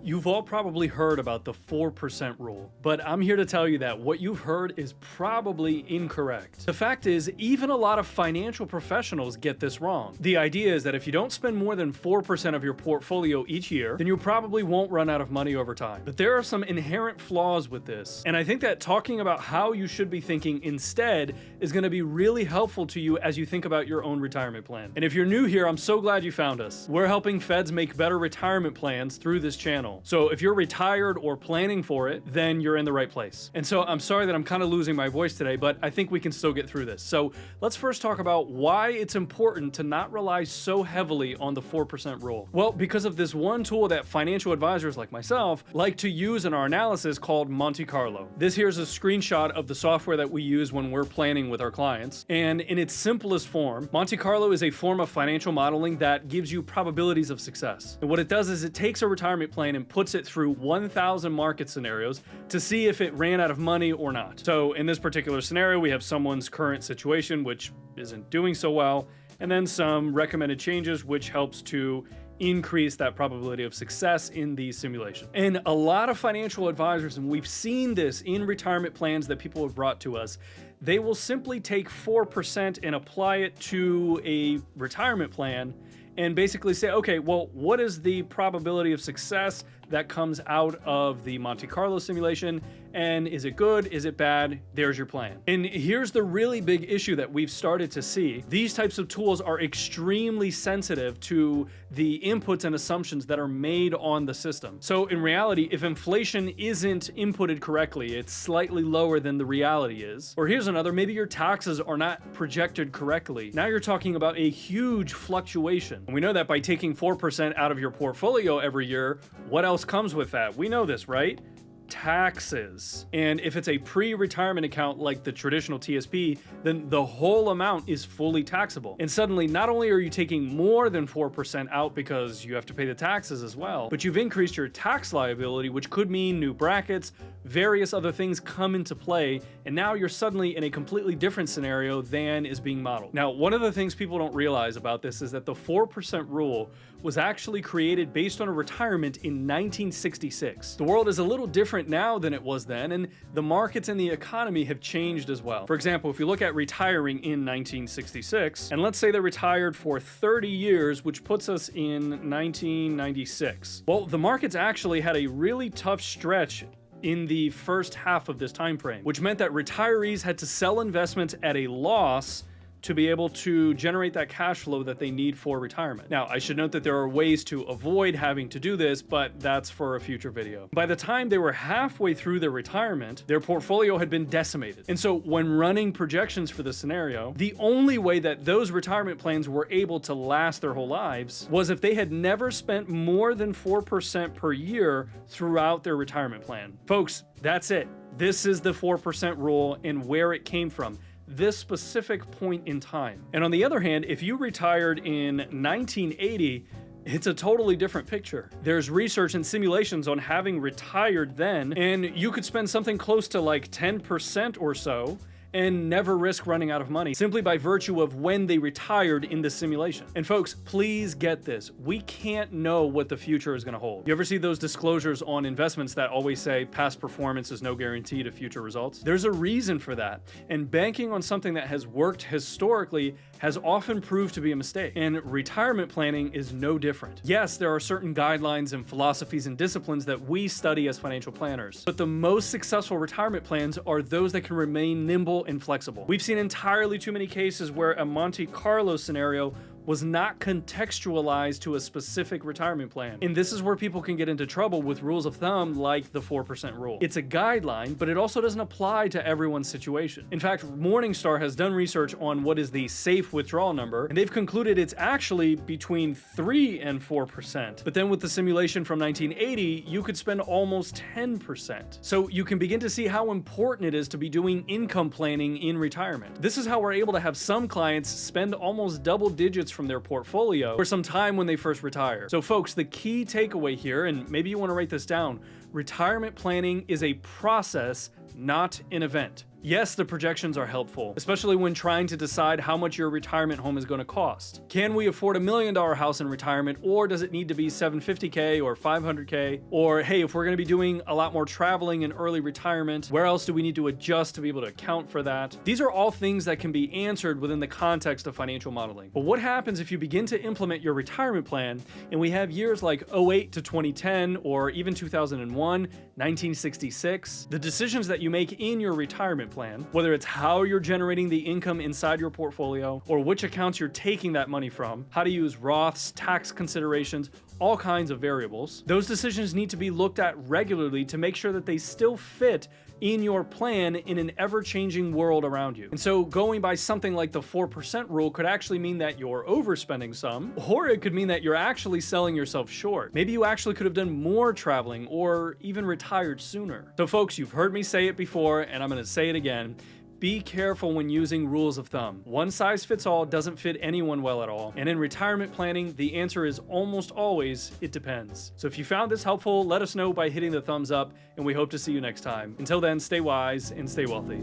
You've all probably heard about the 4% rule, but I'm here to tell you that what you've heard is probably incorrect. The fact is, even a lot of financial professionals get this wrong. The idea is that if you don't spend more than 4% of your portfolio each year, then you probably won't run out of money over time. But there are some inherent flaws with this, and I think that talking about how you should be thinking instead is going to be really helpful to you as you think about your own retirement plan. And if you're new here, I'm so glad you found us. We're helping Feds make better retirement plans through this channel. So if you're retired or planning for it, then you're in the right place. And so I'm sorry that I'm kind of losing my voice today, but I think we can still get through this. So let's first talk about why it's important to not rely so heavily on the 4% rule. Well, because of this one tool that financial advisors like myself like to use in our analysis called Monte Carlo. This here is a screenshot of the software that we use when we're planning with our clients. And in its simplest form, Monte Carlo is a form of financial modeling that gives you probabilities of success. And what it does is it takes a retirement plan and puts it through 1,000 market scenarios to see if it ran out of money or not. So in this particular scenario, we have someone's current situation, which isn't doing so well, and then some recommended changes, which helps to increase that probability of success in the simulation. And a lot of financial advisors, and we've seen this in retirement plans that people have brought to us, they will simply take 4% and apply it to a retirement plan and basically say, okay, well, what is the probability of success that comes out of the Monte Carlo simulation? And is it good? Is it bad? There's your plan. And here's the really big issue that we've started to see. These types of tools are extremely sensitive to the inputs and assumptions that are made on the system. So in reality, if inflation isn't inputted correctly, it's slightly lower than the reality is. Or here's another, maybe your taxes are not projected correctly. Now you're talking about a huge fluctuation. And we know that by taking 4% out of your portfolio every year, what else comes with that? We know this, right? Taxes. And if it's a pre-retirement account like the traditional TSP, then the whole amount is fully taxable. And suddenly, not only are you taking more than 4% out because you have to pay the taxes as well, but you've increased your tax liability, which could mean new brackets, various other things come into play, and now you're suddenly in a completely different scenario than is being modeled. Now, one of the things people don't realize about this is that the 4% rule was actually created based on a retirement in 1966. The world is a little different now than it was then, and the markets and the economy have changed as well. For example, if you look at retiring in 1966, and let's say they retired for 30 years, which puts us in 1996. Well, the markets actually had a really tough stretch in the first half of this time frame, which meant that retirees had to sell investments at a loss to be able to generate that cash flow that they need for retirement. Now, I should note that there are ways to avoid having to do this, but that's for a future video. By the time they were halfway through their retirement, their portfolio had been decimated. And so when running projections for this scenario, the only way that those retirement plans were able to last their whole lives was if they had never spent more than 4% per year throughout their retirement plan. Folks, that's it. This is the 4% rule and where it came from. This specific point in time. And on the other hand, if you retired in 1980, it's a totally different picture. There's research and simulations on having retired then, and you could spend something close to like 10% or so and never risk running out of money simply by virtue of when they retired in the simulation. And folks, please get this. We can't know what the future is going to hold. You ever see those disclosures on investments that always say past performance is no guarantee to future results? There's a reason for that. And banking on something that has worked historically has often proved to be a mistake. And retirement planning is no different. Yes, there are certain guidelines and philosophies and disciplines that we study as financial planners, but the most successful retirement plans are those that can remain nimble and flexible. We've seen entirely too many cases where a Monte Carlo scenario was not contextualized to a specific retirement plan. And this is where people can get into trouble with rules of thumb like the 4% rule. It's a guideline, but it also doesn't apply to everyone's situation. In fact, Morningstar has done research on what is the safe withdrawal number, and they've concluded it's actually between 3 and 4%. But then with the simulation from 1980, you could spend almost 10%. So you can begin to see how important it is to be doing income planning in retirement. This is how we're able to have some clients spend almost double digits from their portfolio for some time when they first retire. So folks, the key takeaway here, and maybe you want to write this down, retirement planning is a process, not an event. Yes, the projections are helpful, especially when trying to decide how much your retirement home is going to cost. Can we afford a $1 million house in retirement, or does it need to be $750K or $500K? Or hey, if we're going to be doing a lot more traveling in early retirement, where else do we need to adjust to be able to account for that? These are all things that can be answered within the context of financial modeling. But what happens if you begin to implement your retirement plan and we have years like 08 to 2010 or even 2001, 1966? The decisions that you make in your retirement plan, whether it's how you're generating the income inside your portfolio or which accounts you're taking that money from, how to use Roths, tax considerations, all kinds of variables, those decisions need to be looked at regularly to make sure that they still fit in your plan in an ever-changing world around you. And so going by something like the 4% rule could actually mean that you're overspending some, or it could mean that you're actually selling yourself short. Maybe you actually could have done more traveling or even retired sooner. So folks, you've heard me say it before, and I'm going to say it again. Be careful when using rules of thumb. One size fits all doesn't fit anyone well at all. And in retirement planning, the answer is almost always, it depends. So if you found this helpful, let us know by hitting the thumbs up, and we hope to see you next time. Until then, stay wise and stay wealthy.